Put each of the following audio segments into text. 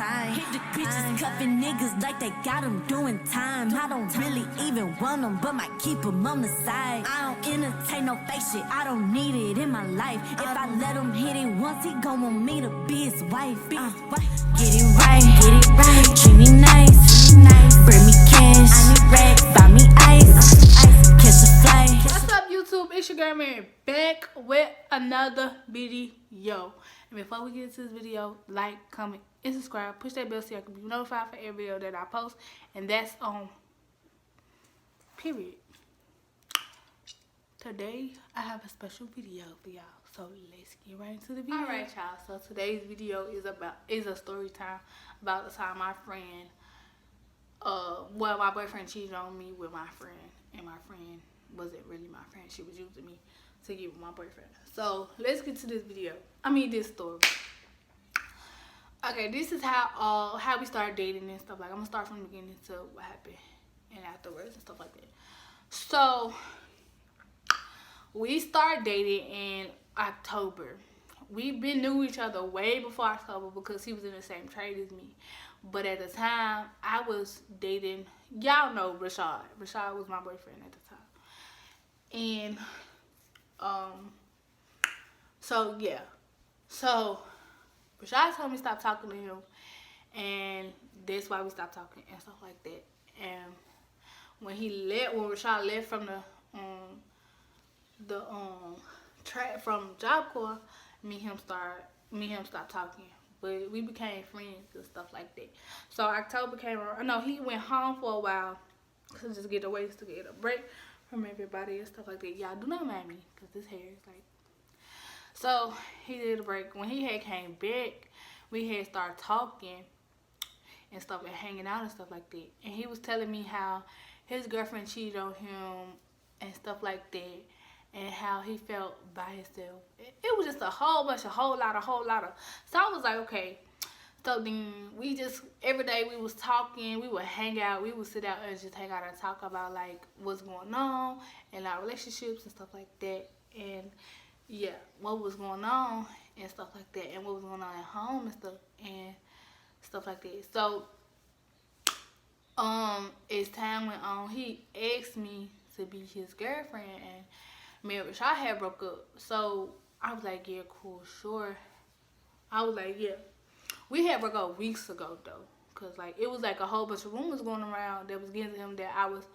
crime. Hit the bitches cuffing niggas like they got them doing time. I don't really even want them, but might keep them on the side. I don't entertain no fake shit, I don't need it in my life. If I let him hit it once, he gon' want me to be his wife. Get it right, treat me nice. Bring me cash, I need racks, buy me ice, catch a flight. What's up, YouTube? It's your girl Mary back with another video. And before we get into this video, like, comment, and subscribe. Push that bell so you can be notified for every video that I post. And that's on period. Today I have a special video for y'all, so let's get right into the video. All right, y'all. So today's video is a story time about the time my friend, well, my boyfriend cheated on me with my friend, and my friend wasn't really my friend. She was using me to get with my boyfriend. So let's get to this video. This story. Okay, this is how we started dating and stuff. Like, I'm gonna start from the beginning to what happened and afterwards and stuff like that. So we started dating in October. We've been knew each other way before October because he was in the same trade as me. But at the time, I was dating, y'all know Rashad. Rashad was my boyfriend at the time. And, so yeah. So, Rashad told me to stop talking to him. And that's why we stopped talking and stuff like that. And when Rashad left from from Job Corps, me and him stopped talking, but we became friends and stuff like that. So October came around. No, he went home for a while to just get away, to get a break from everybody and stuff like that. Y'all do not mind me, cause this hair is like. So he did a break. When he had came back, we had started talking and stuff and hanging out and stuff like that. And he was telling me how his girlfriend cheated on him and stuff like that, and how he felt by himself. It was just a whole lot of. So I was like, okay. So then we just, every day we was talking, we would hang out, we would sit out and just hang out and talk about like what's going on in our relationships and stuff like that. And yeah, what was going on and stuff like that, and what was going on at home and stuff like that. So as time went on, he asked me to be his girlfriend, and me and Rashad had broke up. So I was like, yeah, cool, sure. I was like, yeah. We had broke up weeks ago though, cause like it was like a whole bunch of rumors going around that was getting to him that I was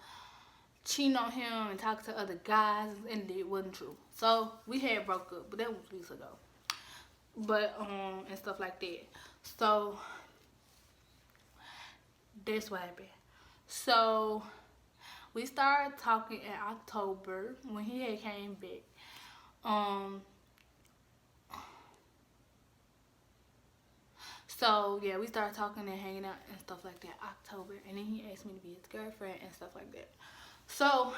cheating on him and talking to other guys, and it wasn't true. So we had broke up, but that was weeks ago. But and stuff like that. So that's what happened. So we started talking in October when he had came back. So yeah, we started talking and hanging out and stuff like that October, and then he asked me to be his girlfriend and stuff like that. So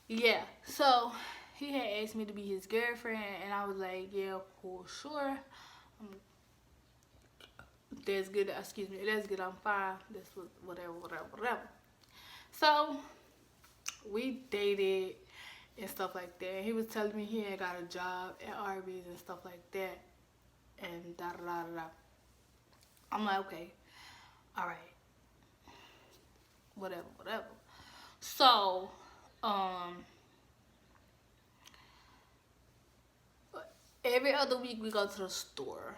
yeah, so he had asked me to be his girlfriend, and I was like, yeah, cool, sure. That's good. Excuse me. That's good. I'm fine. That's whatever. So we dated and stuff like that. He was telling me he had got a job at Arby's and stuff like that, and da da da da. I'm like, okay, all right, whatever. So every other week we go to the store.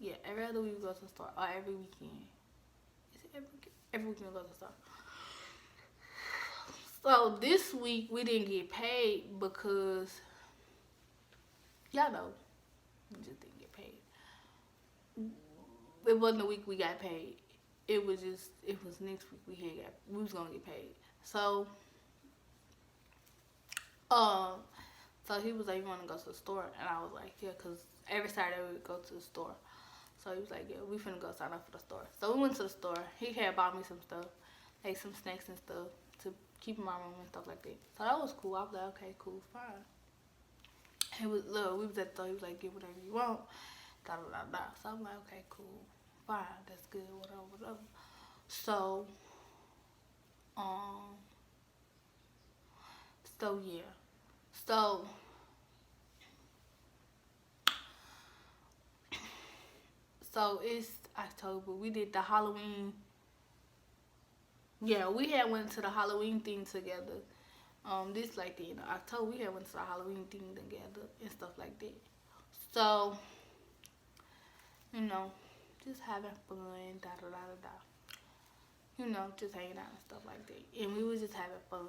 Yeah, every other week we go to the store. Or every weekend. Is it every weekend we go to the store? So this week we didn't get paid because, y'all know, we just didn't get paid. It wasn't the week we got paid. It was next week we was gonna get paid. So so he was like, you wanna go to the store? And I was like, yeah, cause every Saturday we would go to the store. So he was like, yeah, we finna go sign up for the store. So we went to the store. He had bought me some stuff, like some snacks and stuff to keep in my room and stuff like that. So that was cool. I was like, okay, cool, fine. We was at the store. He was like, get whatever you want. Da da da da. So I'm like, okay, cool, fine, that's good, whatever. So so yeah. So So it's October. We did the Halloween. Yeah, we had went to the Halloween thing together. This like the end of October, we had went to the Halloween thing together and stuff like that. So, you know, just having fun, da da da da da. You know, just hanging out and stuff like that. And we was just having fun.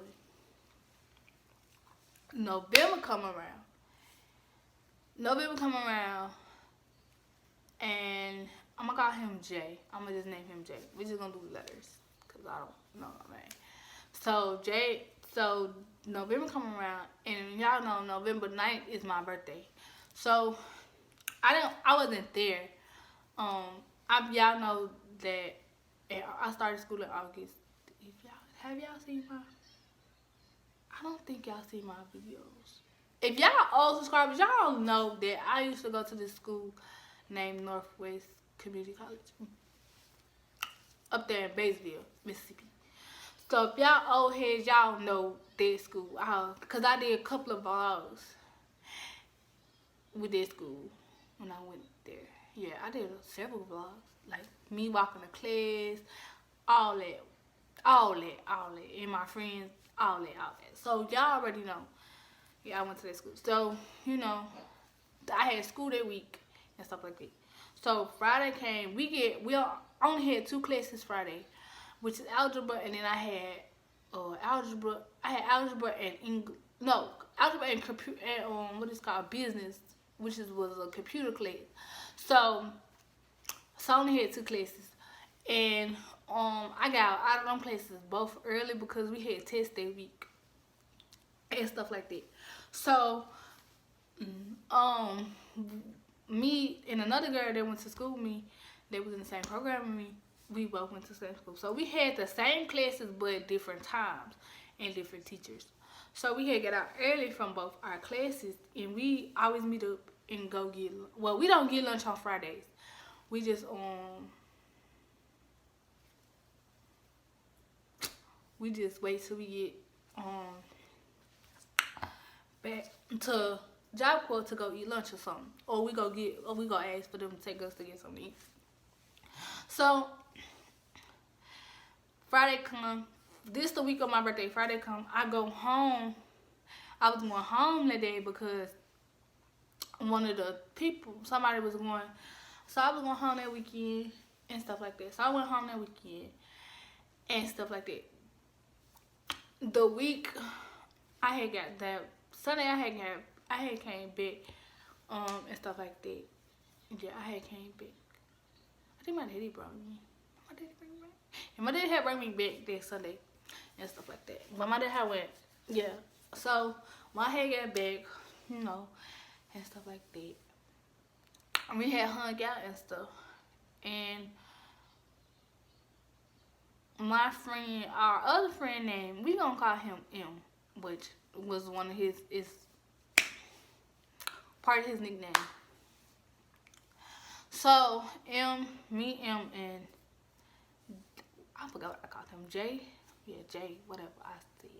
November come around. And I'm gonna call him Jay. I'm gonna just name him Jay. We're just gonna do letters, cause I don't know my name. So Jay, so November come around, and y'all know November 9th is my birthday. So I wasn't there. Y'all know that I started school in August. Have y'all seen my? I don't think y'all see my videos. If y'all old subscribers, y'all know that I used to go to this school named Northwest Community College up there in Batesville, Mississippi. So if y'all old heads, y'all know that school. Cause I did a couple of vlogs with that school when I went there. Yeah, I did several vlogs, like me walking to class, all that, and my friends, all that. So y'all already know. Yeah, I went to that school. So, you know, I had school that week and stuff like that. So Friday came, we only had 2 classes Friday, which is algebra, and then I had algebra and English. No, algebra and computer and what is called business, which was a computer class. So I only had 2 classes, and I got out of them classes both early because we had tests that week and stuff like that. So me and another girl that went to school with me, that was in the same program with me, we both went to the same school. So we had the same classes but different times and different teachers. So we had to get out early from both our classes, and we always meet up and go get, well, we don't get lunch on Fridays. We just wait till we get back to Job Corps to go eat lunch or something, or we go ask for them to take us to get something to eat. So Friday come, this the week of my birthday. Friday come, I go home. I was going home that day because one of the people, somebody was going, so I was going home that weekend and stuff like that. So I went home that weekend and stuff like that. The week I had got that Sunday, I had came back and stuff like that. Yeah, I had came back. I think my daddy brought me. My daddy bring me back. And my daddy had bring me back that Sunday and stuff like that. But my dad had went, yeah. So when I had got back, you know, and stuff like that, and we had hung out and stuff. And my friend, our other friend name, we gonna call him M, which was one of his, is part of his nickname. So me, M, and I forgot what I called him, Jay? Yeah, Jay, whatever I said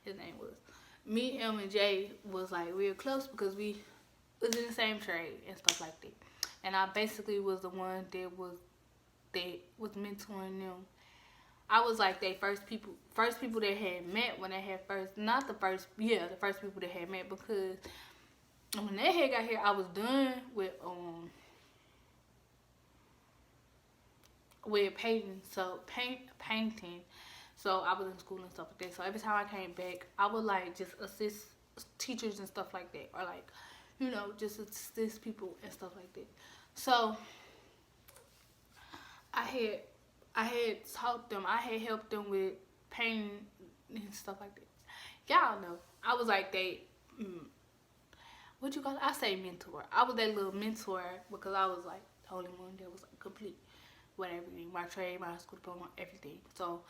his name was. Me, M, and Jay was like real close because we was in the same trade and stuff like that. And I basically was the one that was mentoring them. I was like they first people that had met when they had first, the first people that had met, because when they had got here, I was done with painting, painting. So I was in school and stuff like that. So every time I came back, I would like just assist teachers and stuff like that, or like, you know, just assist people and stuff like that. So I had taught them, I had helped them with painting and stuff like that. Y'all know, I was like they, what you call it? I say mentor. I was that little mentor because I was like the only one that was like complete with everything, my trade, my school diploma, everything. So,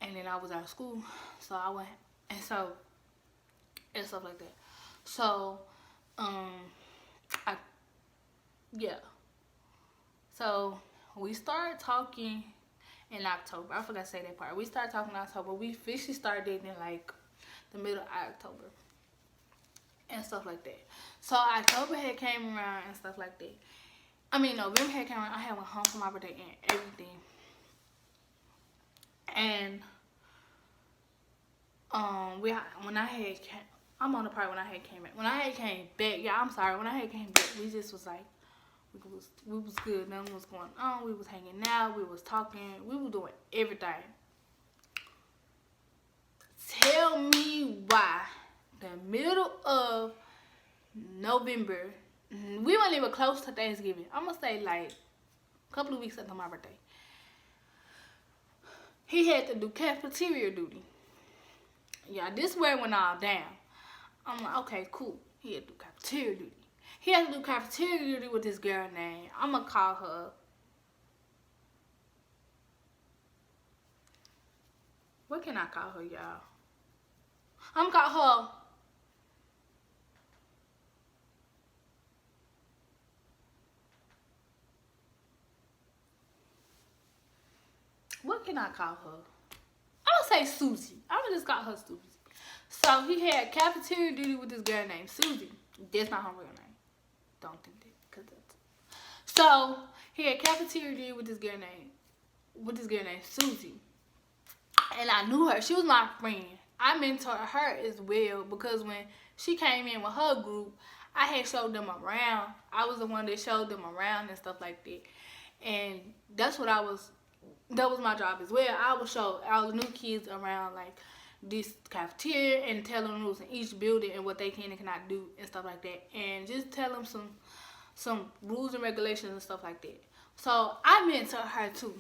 and then I was out of school, so I went, and stuff like that. So, So we started talking in October. I forgot to say that part. We started talking in October. We officially started dating in like the middle of October and stuff like that. So October had came around and stuff like that. November had came around. I had went home for my birthday and everything. And when I had came, I'm on the part when I had came back. When I had came back, yeah, I'm sorry. When I had came back, we just was like, we was good. Nothing was going on. We was hanging out. We was talking. We was doing everything. Tell me why the middle of November, we weren't even close to Thanksgiving. I'm gonna say like a couple of weeks after my birthday. He had to do cafeteria duty. Yeah, this where it went all down. I'm like, okay, cool. He had to do cafeteria duty. He had to do cafeteria duty with this girl name. I'm gonna call her. What can I call her, y'all? I'm gonna call her. What can I call her? I'm gonna say Susie. I'm gonna just call her Susie. So he had cafeteria duty with this girl named Susie. That's not her real name. Don't think that, cause that's. So he had cafeteria duty with this girl named Susie, and I knew her. She was my friend. I mentored her as well because when she came in with her group, I had showed them around. I was the one that showed them around and stuff like that, and that's what I was. That was my job as well. I would show all the new kids around like this cafeteria and tell them rules in each building and what they can and cannot do and stuff like that, and just tell them some rules and regulations and stuff like that. So I mentored her too,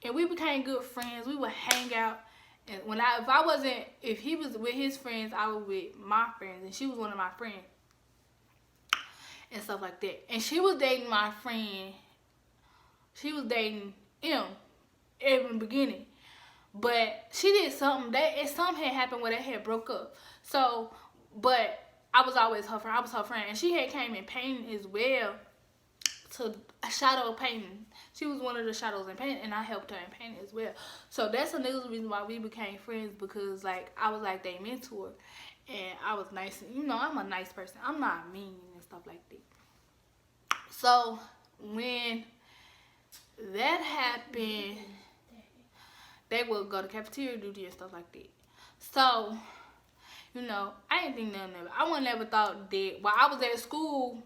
and we became good friends. We would hang out, and if he was with his friends, I was with my friends, and she was one of my friends and stuff like that. And she was dating my friend. She was dating him in the beginning, but she did something something had happened where they had broke up. So, but I was always her friend. I was her friend, and she had came in painting as well, to shadow painting. She was one of the shadows in painting, and I helped her in painting as well. So that's another reason why we became friends, because like I was like their mentor, and I was nice. I'm a nice person. I'm not mean and stuff like that. So when that happened, they would go to cafeteria duty and stuff like that. So, I didn't think nothing of it. I wouldn't ever thought that while I was at school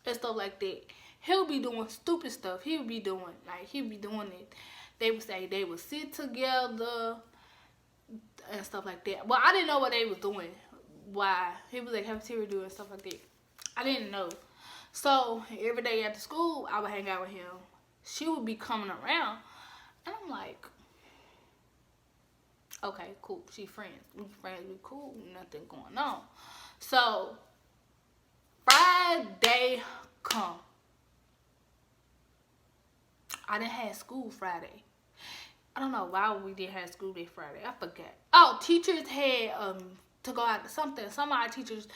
and stuff like that, he'll be doing stupid stuff. He'll be doing it. They would say they would sit together and stuff like that. Well, I didn't know what they was doing. Why he was at cafeteria duty and stuff like that. I didn't know. So every day after school, I would hang out with him. She would be coming around. And I'm like, okay, cool. She friends. We friends. We cool. Nothing going on. So Friday come. I didn't have school Friday. I don't know why we didn't have school that Friday. I forgot. Oh, teachers had to go out to something. Some of our teachers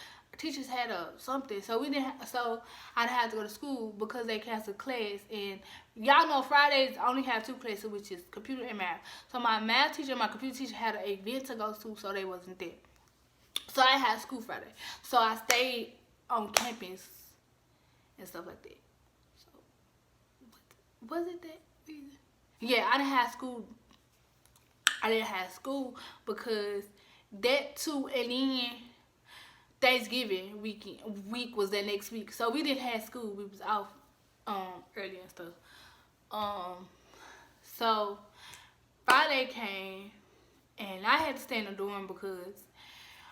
had something, so we didn't. So I didn't have to go to school because they canceled class. And y'all know Fridays only have 2 classes, which is computer and math. So my math teacher and my computer teacher had an event to go to, so they wasn't there. So I had school Friday. So I stayed on campus and stuff like that. So was it that reason? Yeah, I didn't have school. I didn't have school because that too, and then Thanksgiving week was that next week, so we didn't have school. We was off early and stuff. So Friday came, and I had to stay in the dorm because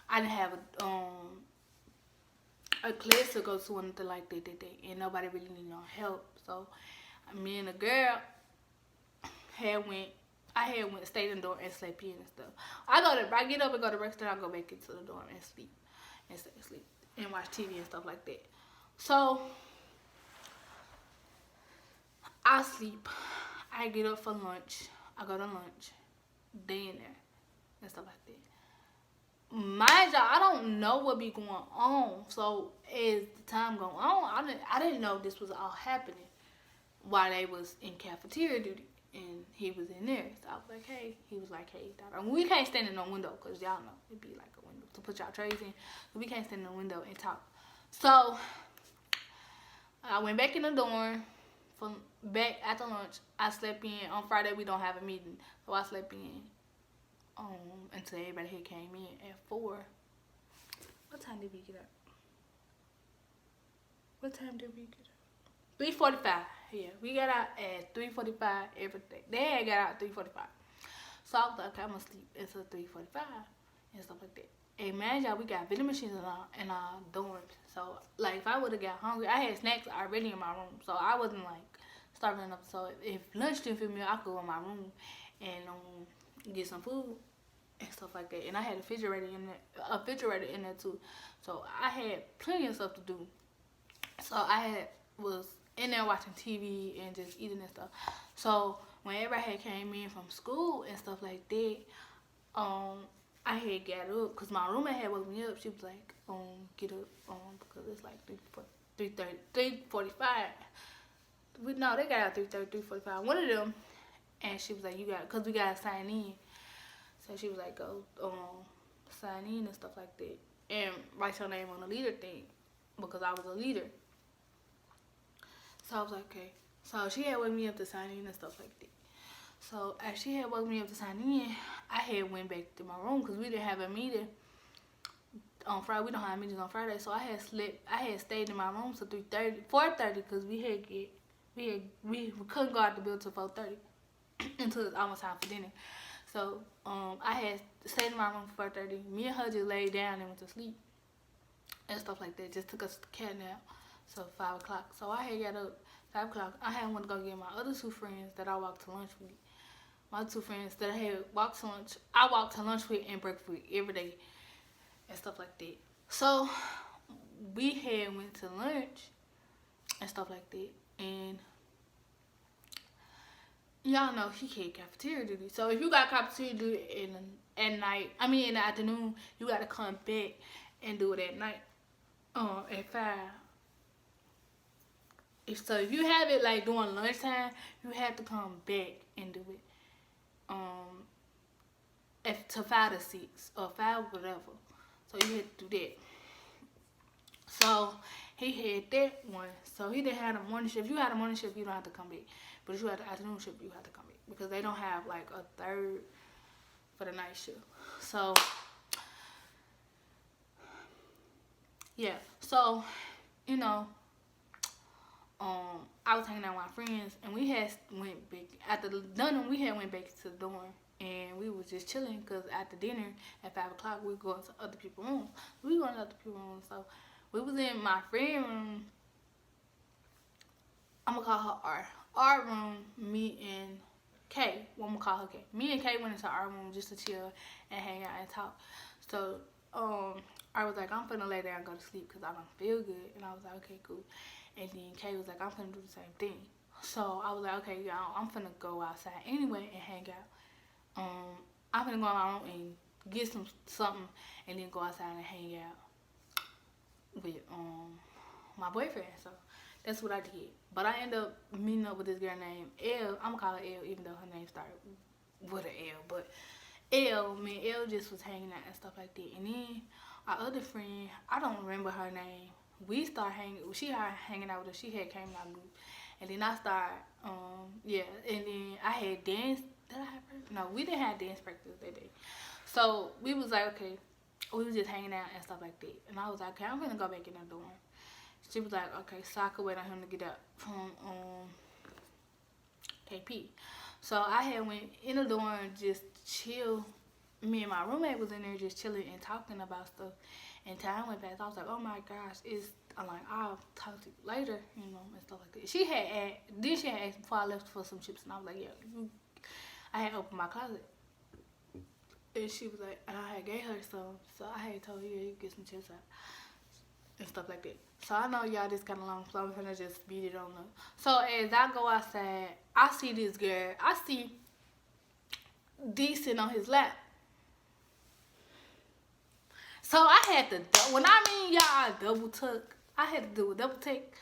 I didn't have a class to go to or anything like that day, and nobody really needed no help. So me and the girl stayed in the dorm and slept in and stuff. I get up and go to breakfast, and I go back into the dorm and sleep. And stay asleep and watch TV and stuff like that. So I sleep. I get up for lunch. I go to lunch, dinner, and stuff like that. Mind y'all, I don't know what be going on. So as the time go on, I didn't know this was all happening while they was in cafeteria duty, and he was in there. So I was like, hey. He was like, hey, daughter. We can't stand in no window because y'all know it'd be like a window to put y'all trays in. So we can't stand in the window and talk. So I went back in the dorm. From back after lunch, I slept in. On Friday we don't have a meeting, so I slept in until everybody here came in at 4. What time did we get up? What time did we get up? 3:45. Yeah, we got out at 3:45 every day. They had got out at 3:45. So I was like, okay, I'm gonna sleep until 3:45 and stuff like that. And man, y'all, we got vending machines in our dorms. So like, if I would have got hungry, I had snacks already in my room, so I wasn't like starving up. So if lunch didn't fit me, I could go in my room and get some food and stuff like that. And I had a refrigerator in there too. So I had plenty of stuff to do. So I was in there watching TV and just eating and stuff. So when everybody had came in from school and stuff like that, I had got up because my roommate had woke me up. She was like, get up, because it's like 3:45. No, they got out 3:30, 3:45. One of them, and she was like, because we got to sign in. So she was like, go sign in and stuff like that. And write your name on the leader thing, because I was a leader. So I was like, okay. So she had woke me up to sign in and stuff like that. So as she had woke me up to sign in, I had went back to my room because we didn't have a meeting on Friday. We don't have meetings on Friday. So I had stayed in my room till 4:30 because we couldn't go out the building till 4:30 until it's almost time for dinner. So I had stayed in my room for 4:30. Me and her just laid down and went to sleep and stuff like that. Just took us a cat nap. So 5 o'clock. So I had got up 5 o'clock. I had went to go get my other 2 friends that I walked to lunch with. My 2 friends that I had walked to lunch. I walked to lunch with and breakfast with every day and stuff like that. So we had went to lunch and stuff like that. And y'all know he had cafeteria duty. So if you got cafeteria duty in the afternoon, you got to come back and do it at night. At 5. So if you have it like during lunchtime, you have to come back and do it to 5 to 6 or 5 whatever. So you had to do that. So he had that one. So he didn't have a morning shift. If you had a morning shift, you don't have to come back. But if you had the afternoon shift, you have to come back because they don't have like a third for the night shift. So yeah. So I was hanging out with my friends, and we had went back after dinner. We had went back to the dorm, and we was just chilling because after dinner at 5 o'clock we going to other people's rooms. We going to other people's rooms, so we was in my friend room. I'm gonna call her our room. Me and Kay. Well, I'm gonna call her Kay. Me and Kay went into our room just to chill and hang out and talk. So I was like, I'm finna lay down and go to sleep because I don't feel good, and I was like, okay, cool. And then Kay was like, I'm finna do the same thing. So I was like, okay, y'all, I'm finna go outside anyway and hang out. I'm finna go in my room and get something and then go outside and hang out with my boyfriend. So that's what I did. But I ended up meeting up with this girl named Elle. I'm gonna call her Elle even though her name started with an L. But Elle, me and Elle just was hanging out and stuff like that. And then our other friend, I don't remember her name. We started hanging out with her. She had came in our group. And then I started, and then I had dance. Did I have practice? No, we didn't have dance practice that day. So we was like, okay, we was just hanging out and stuff like that. And I was like, okay, I'm gonna go back in the dorm. She was like, okay, so I could wait on him to get up from KP. So I had went in the dorm just chill. Me and my roommate was in there just chilling and talking about stuff. And time went past. I was like, oh my gosh, I'm like, I'll talk to you later, and stuff like that. She had asked me before I left for some chips, and I was like, yeah, I had opened my closet. And she was like, and I had gave her some, so I had told her, yeah, you get some chips out. And stuff like that. So I know y'all just got along, so I'm gonna just beat it on up. So as I go outside, I see this girl. I see D sitting on his lap. So I had to, when I mean y'all double tuck, I had to do a double take.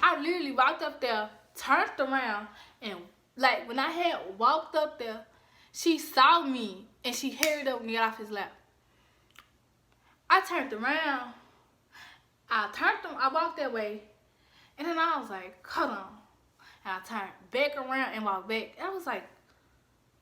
I literally walked up there, turned around, and like when I had walked up there, she saw me and she hurried up and got off his lap. I turned around. I walked that way, And then I was like, hold on. And I turned back around and walked back. I was like,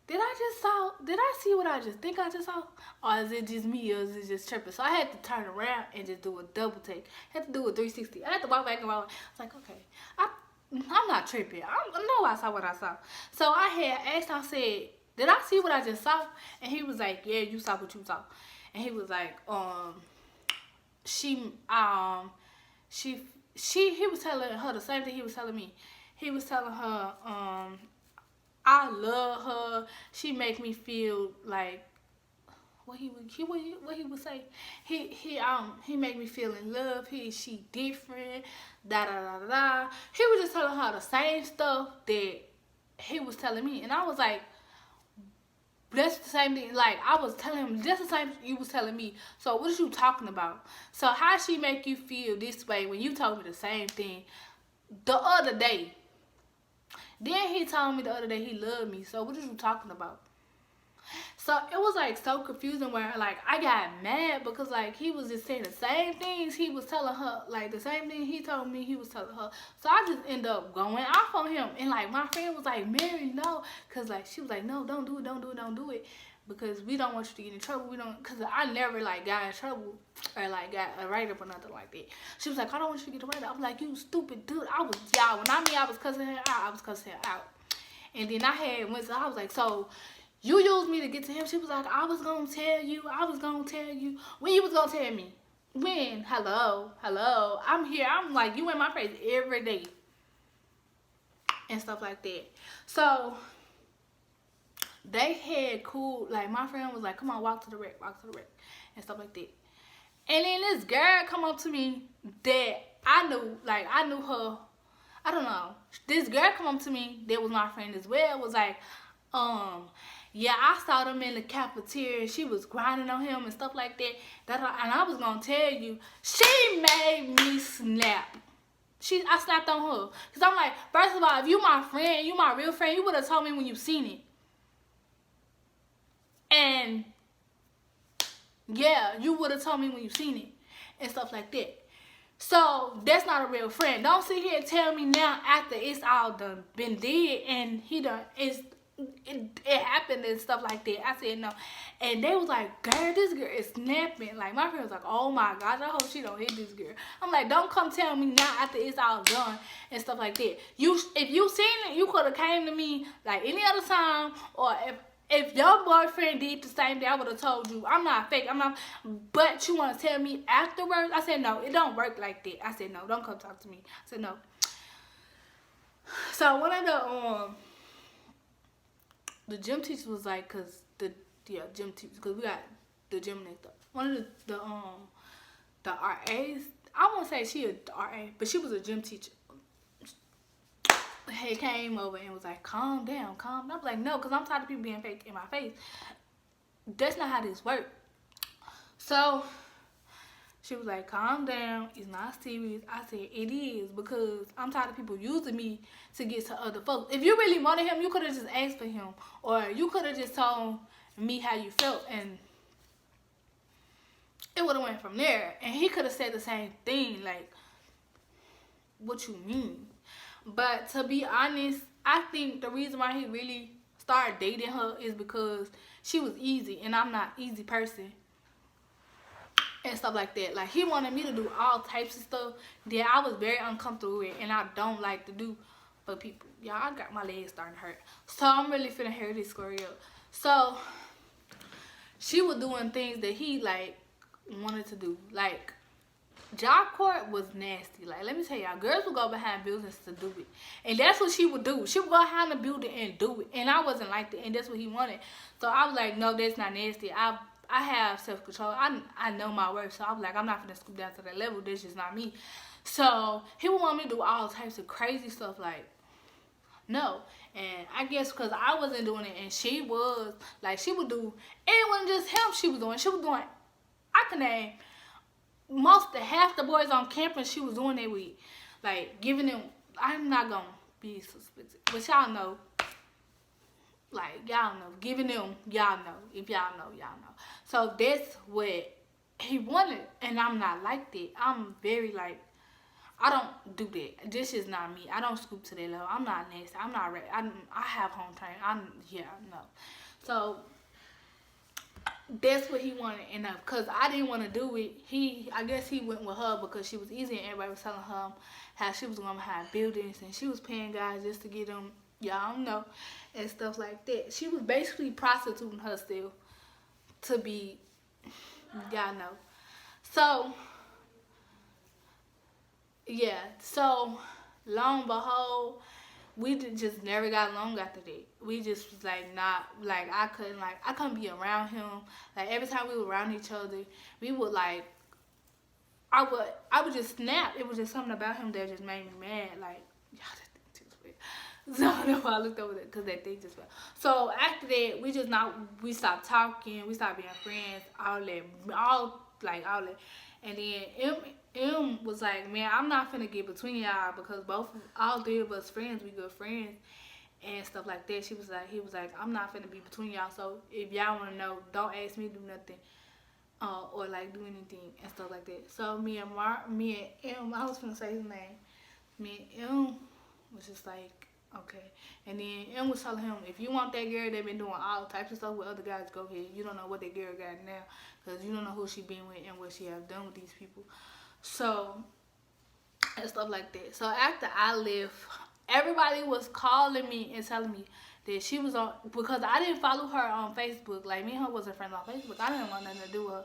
did I see what I just think I just saw? Or is it just me, or is it just tripping? So I had to turn around and just do a double take. I had to do a 360. I had to walk back and walk. I was like, okay, I'm not tripping. I know I saw what I saw. So I had asked, I said, did I see what I just saw? And he was like, yeah, you saw what you saw. And he was like, he was telling her the same thing he was telling me. He was telling her, I love her. She make me feel like what he would say. He make me feel in love. She different. Da da da da. He was just telling her the same stuff that he was telling me, and I was like, that's the same thing. Like, I was telling him just the same you was telling me. So what are you talking about? So how she make you feel this way when you told me the same thing the other day? Then he told me the other day he loved me. So what are you talking about? So it was like so confusing where like I got mad because like he was just saying the same things he was telling her, like the same thing he told me he was telling her. So I just ended up going off on him, and like my friend was like, Mary, no, cause like she was like, no, don't do it, because we don't want you to get in trouble. We don't, cause I never like got in trouble or like got a write up or nothing like that. She was like, I don't want you to get a write up. I'm like, you stupid dude. I was cussing her out. I was cussing her out, and then I was like, so you used me to get to him. She was like, I was gonna tell you. When you was gonna tell me? When? Hello. I'm here. I'm like, you in my face every day. And stuff like that. So they had cool, like my friend was like, come on, walk to the wreck. And stuff like that. And then this girl come up to me that I knew her. I don't know. This girl come up to me that was my friend as well, was like, yeah, I saw them in the cafeteria. She was grinding on him and stuff like that. And I was gonna tell you, she made me snap. I snapped on her. Cause I'm like, first of all, if you my friend, you my real friend, you would have told me when you seen it. And yeah, you would have told me when you seen it and stuff like that. So that's not a real friend. Don't sit here and tell me now after it's all done been dead and it happened and stuff like that. I said no. And they was like, girl, this girl is snapping. Like my friend was like, oh my gosh, I hope she don't hit this girl. I'm like, don't come tell me now after it's all done and stuff like that. If you seen it, you could have came to me like any other time, or if your boyfriend did the same thing, I would have told you. I'm not fake. But you want to tell me afterwards? I said, no, it don't work like that. I said, no, don't come talk to me. I said, no. So one of the gym teachers was like, cause gym teachers, cause we got the gym next up. One of the RAs, I won't say she a RA, but she was a gym teacher. He came over and was like, calm down. I was like, no, cause I'm tired of people being fake in my face. That's not how this works. So she was like, calm down. It's not serious. I said, it is, because I'm tired of people using me to get to other folks. If you really wanted him, you could have just asked for him. Or you could have just told me how you felt. And it would have went from there. And he could have said the same thing. Like, what you mean? But to be honest, I think the reason why he really started dating her is because she was easy. And I'm not an easy person. And stuff like that. Like, he wanted me to do all types of stuff that I was very uncomfortable with and I don't like to do for people. Y'all, I got my legs starting to hurt. So I'm really finna hurry this story up. So she was doing things that he like wanted to do. Like, job court was nasty. Like, let me tell y'all, girls would go behind buildings to do it. And that's what she would do. She would go behind the building and do it. And I wasn't like that. And that's what he wanted. So I was like, no, that's not nasty. I have self-control. I know my worth. So I was like, I'm not going to scoop down to that level. That's just not me. So he would want me to do all types of crazy stuff. Like, no. And I guess because I wasn't doing it and she was, like, she would do, it wasn't just him she was doing. I can name half the boys on campus she was doing it with. Like, giving them, I'm not going to be suspicious. But y'all know. Like, y'all know. Giving them, y'all know. If y'all know, y'all know. So that's what he wanted. And I'm not like that. I'm very like, I don't do that. This is not me. I don't scoop to that level. I'm not nasty. I'm not ready. I have home training. No. So that's what he wanted, and because I didn't want to do it, I guess he went with her because she was easy, and everybody was telling her how she was gonna have buildings, and she was paying guys just to get them, y'all know, and stuff like that. She was basically prostituting herself to be, y'all know. So yeah, so long behold, we just never got along after that. We just was like not like I couldn't be around him. Like every time we were around each other, we would like I would just snap. It was just something about him that just made me mad. Like y'all that thing just weird. So that's why I looked over there because that thing just fell. So after that, we stopped talking. We stopped being friends. All that. And then M was like, man, I'm not finna get between y'all because all three of us friends, we good friends and stuff like that. He was like, I'm not finna be between y'all. So if y'all wanna know, don't ask me to do nothing, or like do anything and stuff like that. So me and M, I was finna say his name. Me and M was just like, okay. And then M was telling him, if you want that girl that been doing all types of stuff with other guys, go ahead. You don't know what that girl got now because you don't know who she been with and what she have done with these people. So, and stuff like that. So after I left, everybody was calling me and telling me that she was on, because I didn't follow her on Facebook. Like, me and her wasn't friends on Facebook. I didn't want nothing to do with her.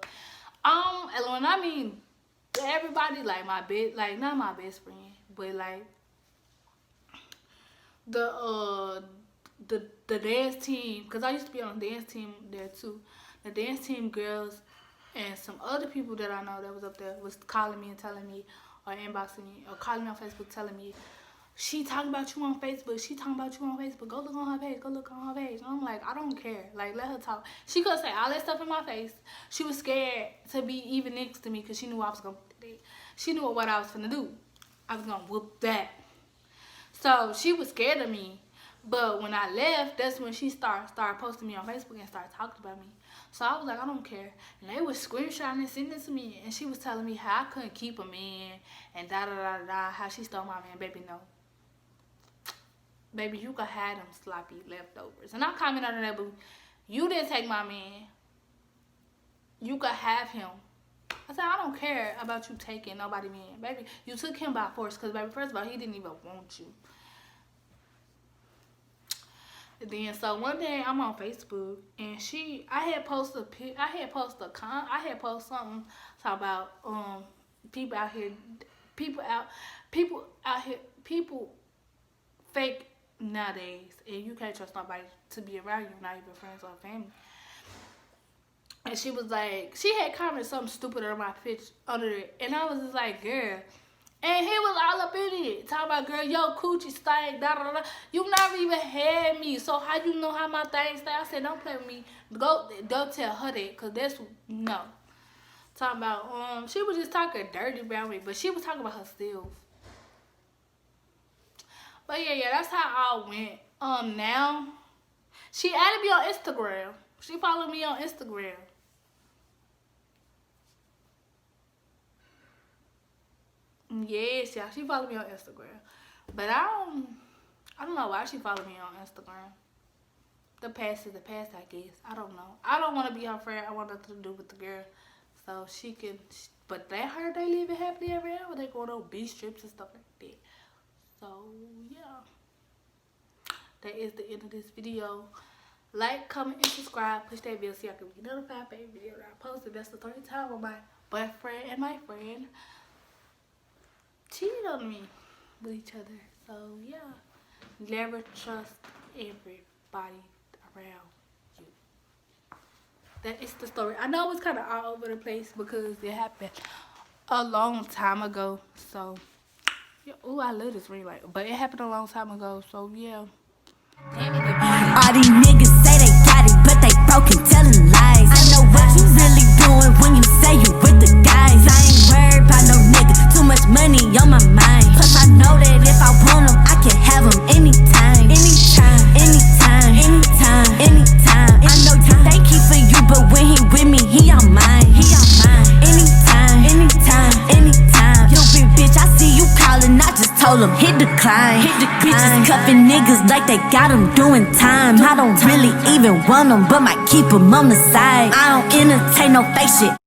And when I mean everybody, like not my best friend, but like the dance team, because I used to be on the dance team there too. The dance team girls and some other people that I know that was up there was calling me and telling me, or inboxing me, or calling me on Facebook telling me, she talking about you on Facebook. She talking about you on Facebook. Go look on her page. Go look on her page. And I'm like, I don't care. Like, let her talk. She could say all that stuff in my face. She was scared to be even next to me because she knew I was going to do that. She knew what I was going to do. I was going to whoop that. So she was scared of me. But when I left, that's when she started posting me on Facebook and started talking about me. So I was like, I don't care. And they was screenshotting and sending it to me. And she was telling me how I couldn't keep a man and da-da-da-da-da, how she stole my man. Baby, no. Baby, you could have them sloppy leftovers. And I commented on that, but you didn't take my man. You could have him. I said, I don't care about you taking nobody man. Baby, you took him by force because, baby, first of all, he didn't even want you. Then so one day I'm on Facebook and I had posted something talking about people out here fake nowadays, and you can't trust nobody to be around you, not even friends or family. And she was like, she had commented something stupid on my pitch under it, and I was just like, girl. And he was all up in it, talking about, girl, yo, coochie stank, da-da-da-da. You never even had me, so how you know how my things stay? I said, don't play with me. Don't tell her that, because that's, no. Talking about, she was just talking dirty about me, but she was talking about herself. But yeah, that's how it all went. Now, she added me on Instagram. She followed me on Instagram. Yes, yeah, she followed me on Instagram. But I don't know why she followed me on Instagram. The past is the past, I guess. I don't know. I don't want to be her friend. I want nothing to do with the girl. So she can, but they heard they living happily ever after. They going on beach trips and stuff like that. So, yeah. That is the end of this video. Like, comment, and subscribe. Push that bell so y'all can be notified for every video that I post. That's the third time with my boyfriend and my friend cheated on me with each other. So yeah, never trust everybody around you. That is the story. I know it's kind of all over the place because it happened a long time ago. So yeah, ooh, I love this ring light, but it happened a long time ago. So yeah. All these niggas say they got it, but they broken telling lies. I know what you really doing when you say you with the guys. I ain't worried about no nigga, too much money on my mind. Plus I know that if I want them, I can have them anytime. Anytime, anytime, anytime, anytime. I know you think he for you, but when he with me, he on mine. He on mine. Anytime, anytime, anytime. You big bitch, I see you call decline. Hit the bitches cuffing niggas like they got them doing time. I don't really even want them, but might keep them on the side. I don't entertain no fake shit.